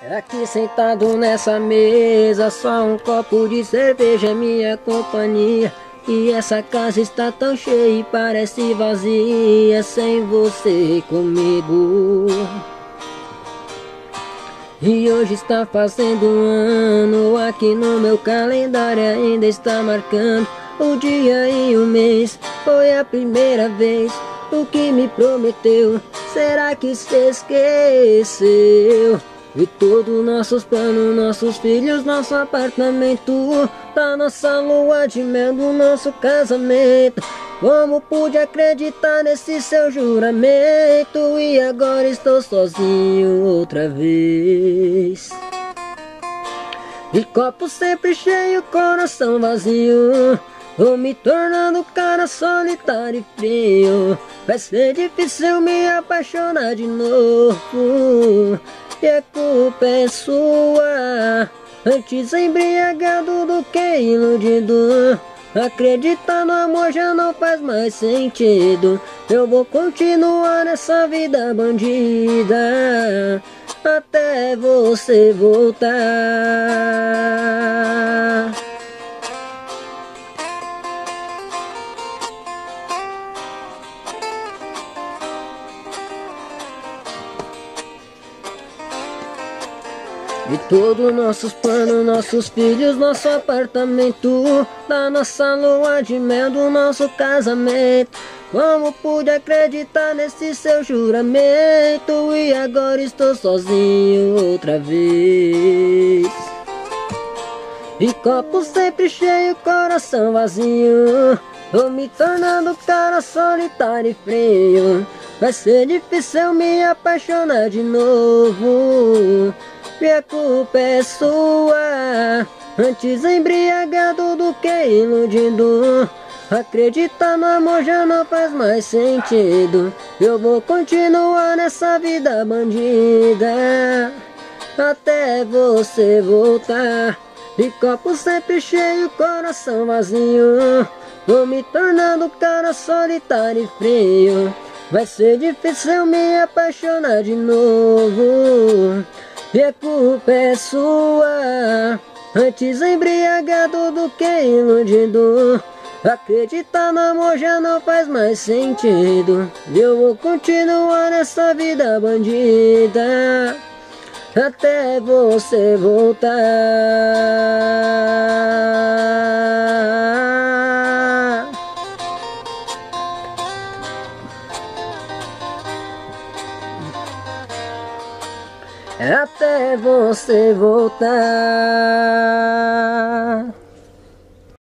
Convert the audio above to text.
Aqui sentado nessa mesa, só um copo de cerveja é minha companhia. E essa casa está tão cheia e parece vazia sem você comigo. E hoje está fazendo um ano, aqui no meu calendário ainda está marcando o dia e o mês. Foi a primeira vez, o que me prometeu, será que se esqueceu? E todos nossos planos, nossos filhos, nosso apartamento, da nossa lua de mel, do nosso casamento. Como pude acreditar nesse seu juramento? E agora estou sozinho outra vez. E copo sempre cheio, coração vazio, vou me tornando cara solitário e frio. Vai ser difícil me apaixonar de novo, e a culpa é sua. Antes embriagado do que iludido, acreditar no amor já não faz mais sentido. Eu vou continuar nessa vida bandida até você voltar. De todos nossos planos, nossos filhos, nosso apartamento, da nossa lua de mel, do nosso casamento. Como pude acreditar nesse seu juramento? E agora estou sozinho outra vez. E copo sempre cheio, coração vazio, vou me tornando cara solitário e frio. Vai ser difícil me apaixonar de novo, e a culpa é sua. Antes embriagado do que iludido, acreditar no amor já não faz mais sentido. Eu vou continuar nessa vida bandida até você voltar. E copo sempre cheio, coração vazio, vou me tornando cara solitário e frio. Vai ser difícil me apaixonar de novo, e a culpa é sua. Antes embriagado do que iludido, acreditar no amor já não faz mais sentido. Eu vou continuar nessa vida bandida até você voltar. Até você voltar.